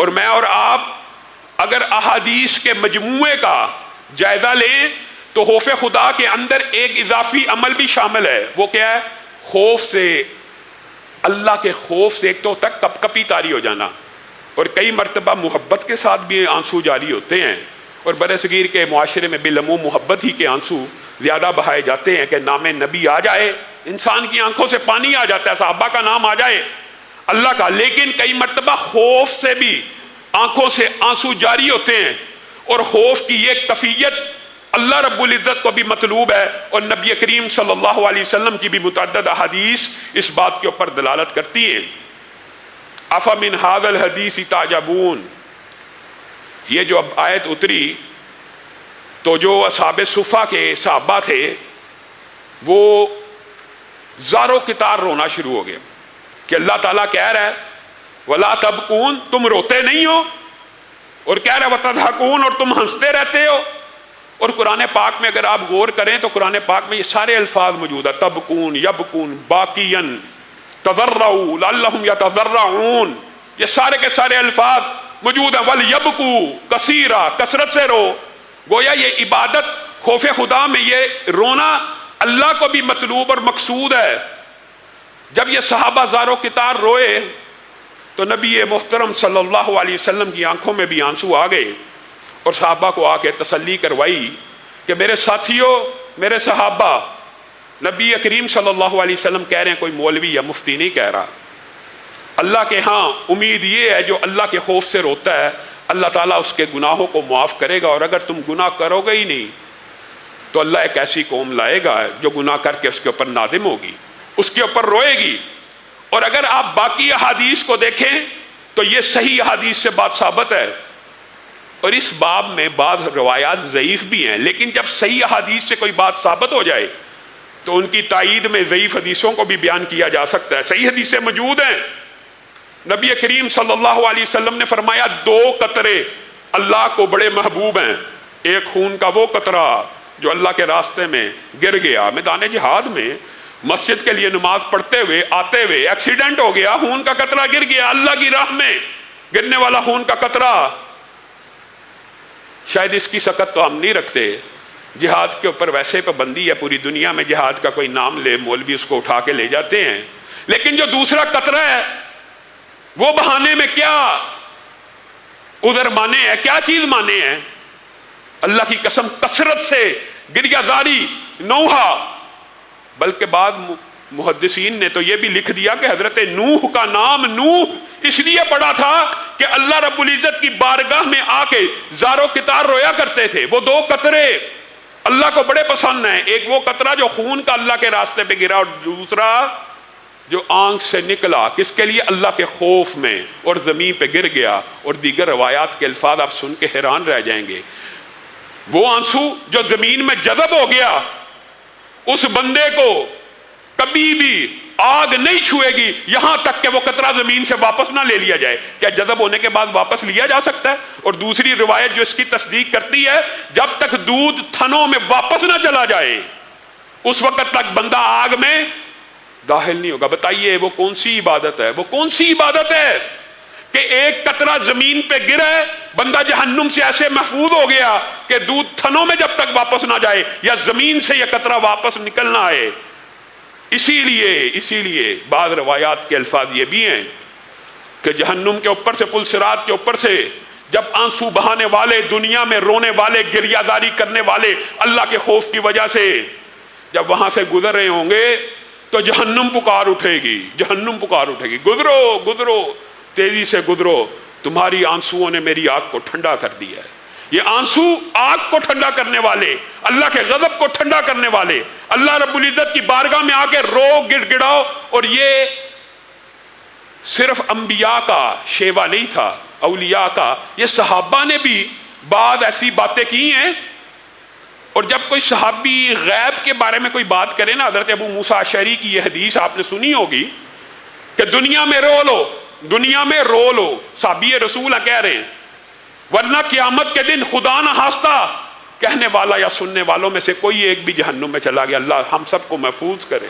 اور میں اور آپ اگر احادیث کے مجموعے کا جائزہ لیں تو خوف خدا کے اندر ایک اضافی عمل بھی شامل ہے. وہ کیا ہے؟ خوف سے، اللہ کے خوف سے ایک تو تک کپ کپی طاری ہو جانا، اور کئی مرتبہ محبت کے ساتھ بھی آنسو جاری ہوتے ہیں، اور برِ صغیر کے معاشرے میں بالعموم محبت ہی کے آنسو زیادہ بہائے جاتے ہیں کہ نام نبی آ جائے انسان کی آنکھوں سے پانی آ جاتا ہے، صحابہ کا نام آ جائے اللہ کا. لیکن کئی مرتبہ خوف سے بھی آنکھوں سے آنسو جاری ہوتے ہیں، اور خوف کی یہ کیفیت اللہ رب العزت کو بھی مطلوب ہے، اور نبی کریم صلی اللہ علیہ وسلم کی بھی متعدد احادیث اس بات کے اوپر دلالت کرتی ہیں. افمن ھذا الحدیث تعجبون، یہ جو اب آیت اتری تو جو اصحاب صفہ کے صحابہ تھے وہ زارو کتار رونا شروع ہو گیا کہ اللہ تعالیٰ کہہ رہا ہے وَلَا تَبْكُونَ، تم روتے نہیں ہو، اور کہہ رہا ہے وَتَضْحَكُونَ، اور تم ہنستے رہتے ہو. اور قرآن پاک میں اگر آپ غور کریں تو قرآن پاک میں یہ سارے الفاظ موجود ہیں، تبکون، یبکون، باقین، تضرعوا لعلہم یتضرعون، یہ سارے کے سارے الفاظ موجود ہیں. وَلْيَبْكُوا کثیرا، کثرت سے رو. گویا یہ عبادت خوف خدا میں یہ رونا اللہ کو بھی مطلوب اور مقصود ہے. جب یہ صحابہ زارو کتار روئے تو نبی محترم صلی اللہ علیہ وسلم کی آنکھوں میں بھی آنسو آ گئے، اور صحابہ کو آ کے تسلی کروائی کہ میرے ساتھیوں، میرے صحابہ، نبی کریم صلی اللہ علیہ وسلم کہہ رہے ہیں، کوئی مولوی یا مفتی نہیں کہہ رہا. اللہ کے ہاں امید یہ ہے جو اللہ کے خوف سے روتا ہے اللہ تعالیٰ اس کے گناہوں کو معاف کرے گا، اور اگر تم گناہ کرو گے ہی نہیں تو اللہ ایک ایسی قوم لائے گا جو گناہ کر کے اس کے اوپر نادم ہوگی، اس کے اوپر روئے گی. اور اگر آپ باقی احادیث کو دیکھیں تو یہ صحیح احادیث سے بات ثابت ہے، اور اس باب میں بعض روایات ضعیف بھی ہیں، لیکن جب صحیح احادیث سے کوئی بات ثابت ہو جائے تو ان کی تائید میں ضعیف حدیثوں کو بھی بیان کیا جا سکتا ہے. صحیح حدیثیں موجود ہیں. نبی کریم صلی اللہ علیہ وسلم نے فرمایا 2 قطرے اللہ کو بڑے محبوب ہیں. ایک خون کا وہ قطرہ جو اللہ کے راستے میں گر گیا، میدان جہاد میں مسجد کے لیے نماز پڑھتے ہوئے آتے ہوئے ایکسیڈنٹ ہو گیا، خون کا قطرہ گر گیا، اللہ کی راہ میں گرنے والا خون کا قطرہ. شاید اس کی سکت تو ہم نہیں رکھتے. جہاد کے اوپر ویسے پابندی ہے پوری دنیا میں، جہاد کا کوئی نام لے مولوی اس کو اٹھا کے لے جاتے ہیں، لیکن جو دوسرا قطرہ ہے وہ بہانے میں کیا عذر مانے ہیں، کیا چیز مانے ہیں؟ اللہ کی قسم کثرت سے گریہ زاری، نوحہ. بلکہ بعض محدثین نے تو یہ بھی لکھ دیا کہ حضرت نوح کا نام نوح اس لیے پڑا تھا کہ اللہ رب العزت کی بارگاہ میں آ کے زارو کتار رویا کرتے تھے. وہ 2 قطرے اللہ کو بڑے پسند ہیں، ایک وہ قطرہ جو خون کا اللہ کے راستے پہ گرا، اور دوسرا جو آنکھ سے نکلا کس کے لیے؟ اللہ کے خوف میں، اور زمین پہ گر گیا. اور دیگر روایات کے الفاظ آپ سن کے حیران رہ جائیں گے. وہ آنسو جو زمین میں جذب ہو گیا، اس بندے کو کبھی بھی آگ نہیں چھوئے گی یہاں تک کہ وہ قطرہ زمین سے واپس نہ لے لیا جائے. کیا جذب ہونے کے بعد واپس لیا جا سکتا ہے؟ اور دوسری روایت جو اس کی تصدیق کرتی ہے جب تک دودھ تھنوں میں واپس نہ چلا جائے اس وقت تک بندہ آگ میں داخل نہیں ہوگا. بتائیے وہ کون سی عبادت ہے؟ وہ کون سی عبادت ہے کہ ایک قطرہ زمین پہ گرے بندہ جہنم سے ایسے محفوظ ہو گیا کہ دودھ تھنوں میں جب تک واپس نہ جائے یا زمین سے یہ قطرہ واپس نکل نہ آئے. اسی لیے بعض روایات کے الفاظ یہ بھی ہیں کہ جہنم کے اوپر سے، پل صراط کے اوپر سے جب آنسو بہانے والے، دنیا میں رونے والے، گریہ زاری کرنے والے اللہ کے خوف کی وجہ سے جب وہاں سے گزر رہے ہوں گے تو جہنم پکار اٹھے گی، جہنم پکار اٹھے گی، گزرو گزرو، تیزی سے گزرو، تمہاری آنسوؤں نے میری آگ کو ٹھنڈا کر دیا ہے. یہ آنسو آگ کو ٹھنڈا کرنے والے، اللہ کے غضب کو ٹھنڈا کرنے والے، اللہ رب العزت کی بارگاہ میں آ کے رو گڑ گڑاؤ. اور یہ صرف انبیاء کا شیوا نہیں تھا، اولیاء کا. یہ صحابہ نے بھی بعض ایسی باتیں کی ہیں. اور جب کوئی صحابی غیب کے بارے میں کوئی بات کرے نا، حضرت ابو موسیٰ اشعری کی یہ حدیث آپ نے سنی ہوگی کہ دنیا میں رو لو، دنیا میں رو لو، صحابی رسول کہہ رہے ہیں، ورنہ قیامت کے دن خدا نہ ہنستا کہنے والا یا سننے والوں میں سے کوئی ایک بھی جہنم میں چلا گیا. اللہ ہم سب کو محفوظ کرے.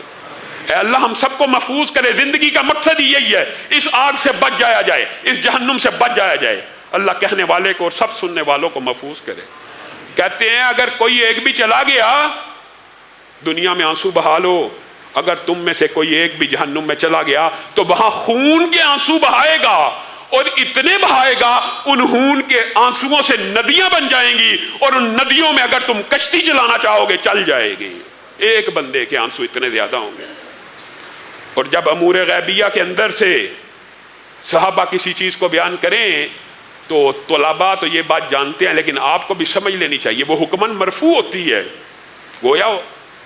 اے اللہ ہم سب کو محفوظ کرے. زندگی کا مقصد ہی یہی ہے, اس آگ سے بچ جایا جائے, اس جہنم سے بچ جایا جائے. اللہ کہنے والے کو اور سب سننے والوں کو محفوظ کرے. کہتے ہیں اگر کوئی ایک بھی چلا گیا دنیا میں آنسو بہا لو, اگر تم میں سے کوئی ایک بھی جہنم میں چلا گیا تو وہاں خون کے آنسو بہائے گا, اور اتنے بہائے گا ان خون کے آنسوؤں سے ندیاں بن جائیں گی, اور ان ندیوں میں اگر تم کشتی چلانا چاہو گے چل جائے گی. ایک بندے کے آنسو اتنے زیادہ ہوں گے. اور جب امور غیبیہ کے اندر سے صحابہ کسی چیز کو بیان کریں تو طلباء تو یہ بات جانتے ہیں, لیکن آپ کو بھی سمجھ لینی چاہیے وہ حکماً مرفوع ہوتی ہے. گویا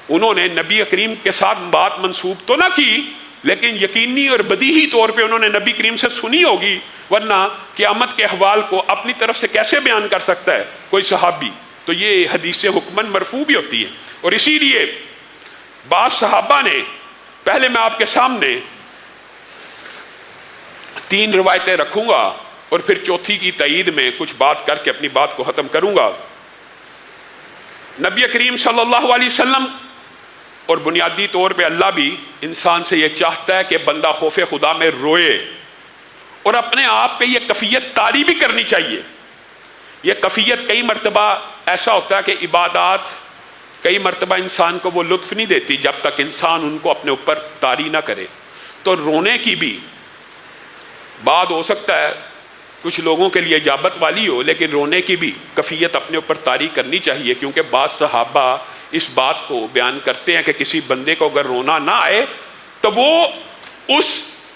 انہوں نے نبی کریم کے ساتھ بات منسوب تو نہ کی, لیکن یقینی اور بدیہی طور پہ انہوں نے نبی کریم سے سنی ہوگی, ورنہ قیامت کے احوال کو اپنی طرف سے کیسے بیان کر سکتا ہے کوئی صحابی. تو یہ حدیث حکماً مرفوع بھی ہوتی ہے. اور اسی لیے بعض صحابہ نے, پہلے میں آپ کے سامنے 3 روایتیں رکھوں گا اور پھر چوتھی کی تائید میں کچھ بات کر کے اپنی بات کو ختم کروں گا. نبی کریم صلی اللہ علیہ وسلم اور بنیادی طور پہ اللہ بھی انسان سے یہ چاہتا ہے کہ بندہ خوف خدا میں روئے, اور اپنے آپ پہ یہ کیفیت طاری بھی کرنی چاہیے. یہ کیفیت کئی مرتبہ ایسا ہوتا ہے کہ عبادات کئی مرتبہ انسان کو وہ لطف نہیں دیتی جب تک انسان ان کو اپنے اوپر طاری نہ کرے. تو رونے کی بھی بات ہو سکتا ہے کچھ لوگوں کے لیے اجابت والی ہو, لیکن رونے کی بھی کیفیت اپنے اوپر طاری کرنی چاہیے, کیونکہ بعض صحابہ اس بات کو بیان کرتے ہیں کہ کسی بندے کو اگر رونا نہ آئے تو وہ اس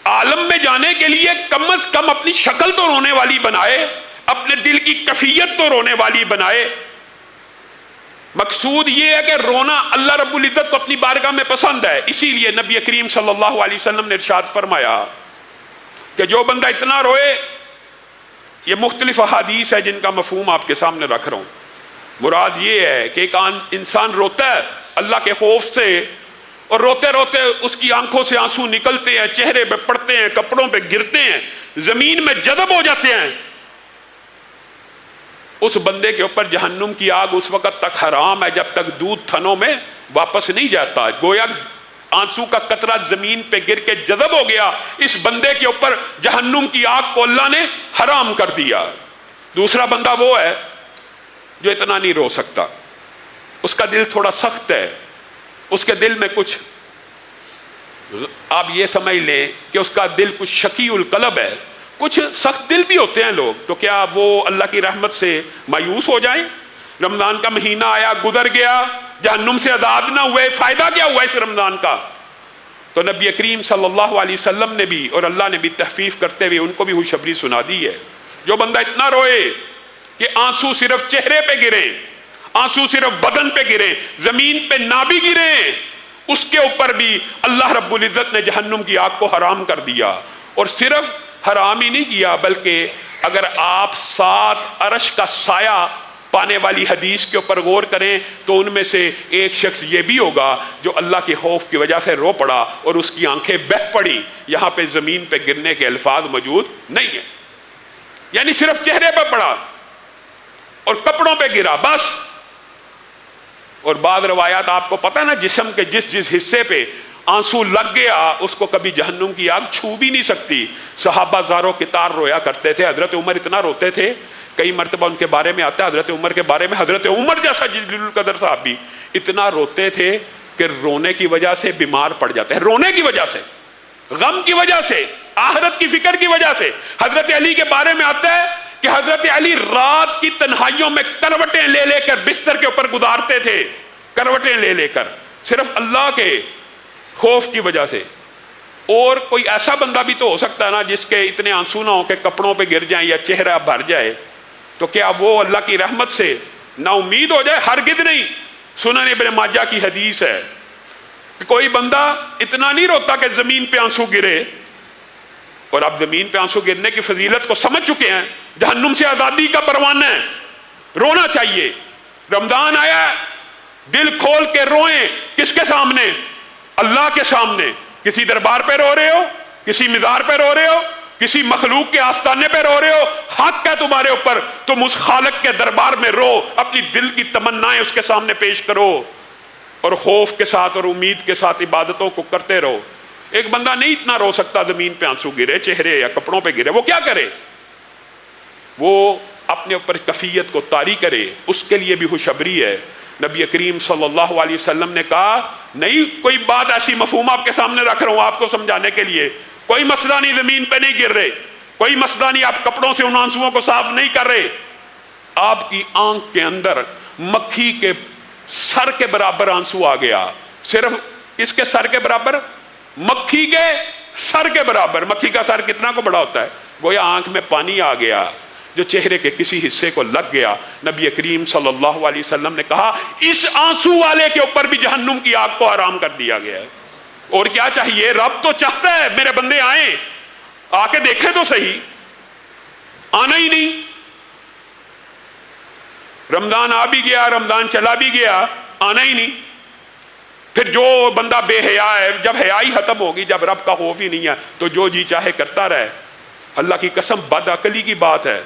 عالم میں جانے کے لیے کم از کم اپنی شکل تو رونے والی بنائے, اپنے دل کی کیفیت تو رونے والی بنائے. مقصود یہ ہے کہ رونا اللہ رب العزت کو اپنی بارگاہ میں پسند ہے. اسی لیے نبی کریم صلی اللہ علیہ وسلم نے ارشاد فرمایا کہ جو بندہ اتنا روئے, یہ مختلف احادیث ہے جن کا مفہوم آپ کے سامنے رکھ رہا ہوں. مراد یہ ہے کہ ایک انسان روتا ہے اللہ کے خوف سے, اور روتے روتے اس کی آنکھوں سے آنسو نکلتے ہیں, چہرے پہ پڑتے ہیں, کپڑوں پہ گرتے ہیں, زمین میں جذب ہو جاتے ہیں. اس بندے کے اوپر جہنم کی آگ اس وقت تک حرام ہے جب تک دودھ تھنوں میں واپس نہیں جاتا. گویا آنسو کا قطرہ زمین پہ گر کے جذب ہو گیا, اس بندے کے اوپر جہنم کی آگ کو اللہ نے حرام کر دیا. دوسرا بندہ وہ ہے جو اتنا نہیں رو سکتا, اس کا دل تھوڑا سخت ہے, اس کے دل میں کچھ, آپ یہ سمجھ لیں کہ اس کا دل کچھ شقی القلب ہے. کچھ سخت دل بھی ہوتے ہیں لوگ, تو کیا وہ اللہ کی رحمت سے مایوس ہو جائیں؟ رمضان کا مہینہ آیا گزر گیا, جہنم سے آزاد نہ ہوئے, فائدہ کیا ہوا اس رمضان کا؟ تو نبی کریم صلی اللہ علیہ وسلم نے بھی اور اللہ نے بھی تخفیف کرتے ہوئے ان کو بھی خوشخبری سنا دی ہے. جو بندہ اتنا روئے کہ آنسو صرف چہرے پہ گرے, آنسو صرف بدن پہ گرے, زمین پہ نہ بھی گرے, اس کے اوپر بھی اللہ رب العزت نے جہنم کی آگ کو حرام کر دیا. اور صرف حرام ہی نہیں کیا, بلکہ اگر آپ 7 عرش کا سایہ پانے والی حدیث کے اوپر غور کریں تو ان میں سے ایک شخص یہ بھی ہوگا جو اللہ کے خوف کی وجہ سے رو پڑا اور اس کی آنکھیں بہہ پڑی. یہاں پہ زمین پہ گرنے کے الفاظ موجود نہیں ہیں, یعنی صرف چہرے پہ پڑا اور کپڑوں پہ گرا بس. اور بعض روایات آپ کو پتہ ہے نا, جسم کے جس حصے پہ آنسو لگ گیا اس کو کبھی جہنم کی آگ چھو بھی نہیں سکتی. صحابہ زاروں کتار رویا کرتے تھے. حضرت عمر اتنا روتے تھے, کئی مرتبہ ان کے بارے میں آتا ہے حضرت عمر کے بارے میں, حضرت عمر جیسا جلیل القدر صاحب بھی اتنا روتے تھے کہ رونے کی وجہ سے بیمار پڑ جاتے ہیں, رونے کی وجہ سے, غم کی وجہ سے, آخرت کی فکر کی وجہ سے. حضرت علی کے بارے میں آتا ہے کہ حضرت علی رات کی تنہائیوں میں کروٹیں لے لے کر بستر کے اوپر گزارتے تھے, کروٹیں لے لے کر, صرف اللہ کے خوف کی وجہ سے. اور کوئی ایسا بندہ بھی تو ہو سکتا ہے نا جس کے اتنے آنسو نہ ہو کہ کپڑوں پہ گر جائیں یا چہرہ بھر جائے, تو کیا وہ اللہ کی رحمت سے نا امید ہو جائے؟ ہرگز نہیں. سنن ابن ماجہ کی حدیث ہے کہ کوئی بندہ اتنا نہیں روتا کہ زمین پہ آنسو گرے, اور اب زمین پہ آنسو گرنے کی فضیلت کو سمجھ چکے ہیں, جہنم سے آزادی کا پروانہ ہے, رونا چاہیے. رمضان آیا, دل کھول کے روئیں. کس کے سامنے؟ اللہ کے سامنے. کسی دربار پہ رو رہے ہو, کسی مزار پہ رو رہے ہو, کسی مخلوق کے آستانے پہ رو رہے ہو, حق ہے تمہارے اوپر, تم اس خالق کے دربار میں رو, اپنی دل کی تمنائیں اس کے سامنے پیش کرو. اور خوف کے ساتھ اور امید کے ساتھ عبادتوں کو کرتے رہو. ایک بندہ نہیں اتنا رو سکتا زمین پہ آنسو گرے چہرے یا کپڑوں پہ گرے, وہ کیا کرے؟ وہ اپنے اوپر کفیت کو طاری کرے, اس کے لیے بھی خوشخبری ہے. نبی کریم صلی اللہ علیہ وسلم نے کہا, نہیں کوئی بات ایسی مفہوم آپ کے سامنے رکھ رہا ہوں آپ کو سمجھانے کے لیے, کوئی مسئلہ نہیں, زمین پہ نہیں گر رہے, کوئی مسئلہ نہیں, آپ کپڑوں سے ان آنسوؤں کو صاف نہیں کر رہے, آپ کی آنکھ کے اندر مکھی کے سر کے برابر آنسو آ گیا. صرف کس کے سر کے برابر؟ مکھی کے سر کے برابر. مکھی کا سر کتنا کو بڑا ہوتا ہے؟ گویا آنکھ میں پانی آ گیا جو چہرے کے کسی حصے کو لگ گیا. نبی کریم صلی اللہ علیہ وسلم نے کہا, اس آنسو والے کے اوپر بھی جہنم کی آگ کو حرام کر دیا گیا ہے. اور کیا چاہیے؟ رب تو چاہتا ہے میرے بندے آئیں, آ کے دیکھیں تو صحیح, آنا ہی نہیں. رمضان آ بھی گیا, رمضان چلا بھی گیا, آنا ہی نہیں. پھر جو بندہ بے حیا ہے, جب حیا ہی ختم ہوگی, جب رب کا خوف ہی نہیں ہے, تو جو جی چاہے کرتا رہے. اللہ کی قسم بد عقلی کی بات ہے.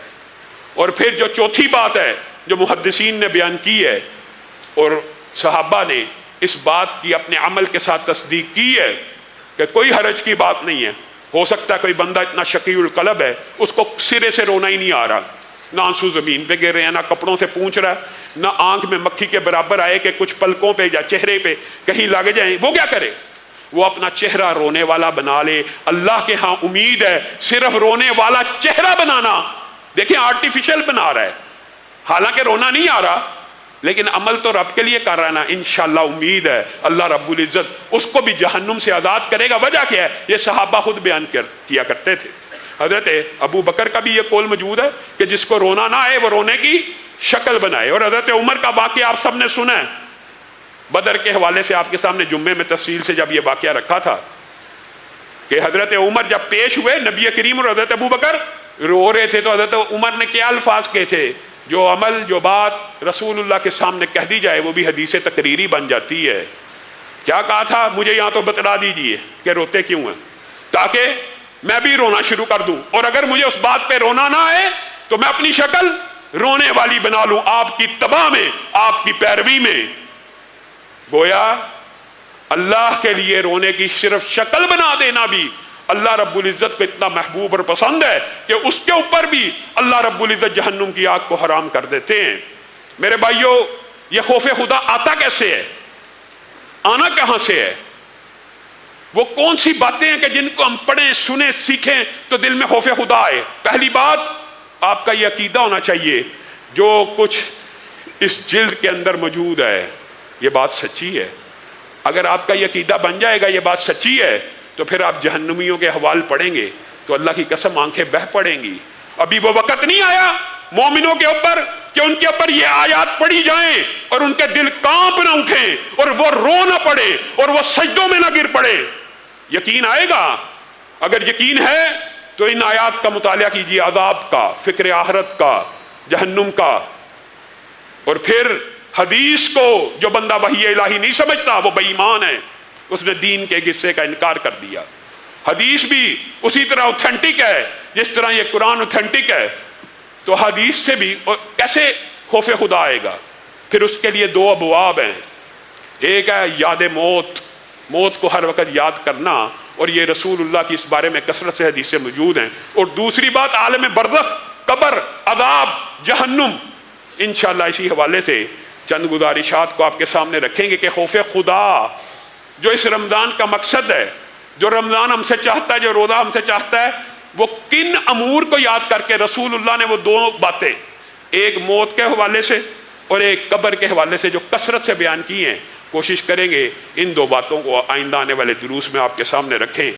اور پھر جو چوتھی بات ہے جو محدثین نے بیان کی ہے اور صحابہ نے اس بات کی اپنے عمل کے ساتھ تصدیق کی ہے کہ کوئی حرج کی بات نہیں ہے. ہو سکتا ہے کوئی بندہ اتنا شقی القلب ہے اس کو سرے سے رونا ہی نہیں آ رہا, نہ آنسو زمین پہ گر رہے ہیں, نہ کپڑوں سے پونچھ رہا ہے, نہ آنکھ میں مکھی کے برابر آئے کہ کچھ پلکوں پہ یا چہرے پہ کہیں لگ جائیں. وہ کیا کرے؟ وہ اپنا چہرہ رونے والا بنا لے. اللہ کے ہاں امید ہے صرف رونے والا چہرہ بنانا. دیکھیں آرٹیفیشل بنا رہا ہے, حالانکہ رونا نہیں آ رہا, لیکن عمل تو رب کے لیے کر رہا ہے نا. انشاءاللہ امید ہے اللہ رب العزت اس کو بھی جہنم سے آزاد کرے گا. وجہ کیا ہے؟ یہ صحابہ خود بیان کیا کرتے تھے. حضرت ابو بکر کا بھی یہ قول موجود ہے کہ جس کو رونا نہ آئے وہ رونے کی شکل بنائے. اور حضرت عمر کا واقعہ آپ سب نے سنا ہے. بدر کے حوالے سے آپ کے سامنے جمعے میں تفصیل سے جب یہ واقعہ رکھا تھا کہ حضرت عمر جب پیش ہوئے, نبی کریم اور حضرت ابو بکر رو رہے تھے, تو حضرت عمر نے کیا الفاظ کہے تھے؟ جو عمل جو بات رسول اللہ کے سامنے کہہ دی جائے وہ بھی حدیث تقریری بن جاتی ہے. کیا کہا تھا؟ مجھے یہاں تو بتلا دیجئے کہ روتے کیوں ہیں, تاکہ میں بھی رونا شروع کر دوں, اور اگر مجھے اس بات پہ رونا نہ آئے تو میں اپنی شکل رونے والی بنا لوں آپ کی تباہ میں, آپ کی پیروی میں. گویا اللہ کے لیے رونے کی صرف شکل بنا دینا بھی اللہ رب العزت کو اتنا محبوب اور پسند ہے کہ اس کے اوپر بھی اللہ رب العزت جہنم کی آگ کو حرام کر دیتے ہیں. میرے بھائیوں, یہ خوف خدا آتا کیسے ہے؟ آنا کہاں سے ہے؟ وہ کون سی باتیں ہیں کہ جن کو ہم پڑھیں, سنیں, سیکھیں تو دل میں خوف خدا آئے؟ پہلی بات, آپ کا یہ عقیدہ ہونا چاہیے جو کچھ اس جلد کے اندر موجود ہے یہ بات سچی ہے. اگر آپ کا یہ عقیدہ بن جائے گا یہ بات سچی ہے, تو پھر آپ جہنمیوں کے حوال پڑھیں گے تو اللہ کی قسم آنکھیں بہہ پڑیں گی. ابھی وہ وقت نہیں آیا مومنوں کے اوپر کہ ان کے اوپر یہ آیات پڑھی جائیں اور ان کے دل کانپ نہ اٹھیں اور وہ رو نہ پڑے اور وہ سجدوں میں نہ گر پڑے. یقین آئے گا. اگر یقین ہے تو ان آیات کا مطالعہ کیجیے, عذاب کا, فکر آخرت کا, جہنم کا. اور پھر حدیث کو جو بندہ وحی الہی نہیں سمجھتا وہ بے ایمان ہے, اس نے دین کے حصے کا انکار کر دیا. حدیث بھی اسی طرح اوتھینٹک ہے جس طرح یہ قرآن اوتھینٹک ہے, تو حدیث سے بھی کیسے خوف خدا آئے گا؟ پھر اس کے لیے دو ابواب ہیں. ایک ہے یاد موت, موت کو ہر وقت یاد کرنا, اور یہ رسول اللہ کی اس بارے میں کثرت سے حدیثیں موجود ہیں. اور دوسری بات عالم برزخ, قبر, عذاب, جہنم. انشاءاللہ اسی حوالے سے چند گزارشات کو آپ کے سامنے رکھیں گے کہ خوف خدا جو اس رمضان کا مقصد ہے, جو رمضان ہم سے چاہتا ہے, جو روزہ ہم سے چاہتا ہے, وہ کن امور کو یاد کر کے رسول اللہ نے وہ دو باتیں, ایک موت کے حوالے سے اور ایک قبر کے حوالے سے جو کثرت سے بیان کی ہیں, کوشش کریں گے ان دو باتوں کو آئندہ آنے والے دروس میں آپ کے سامنے رکھیں.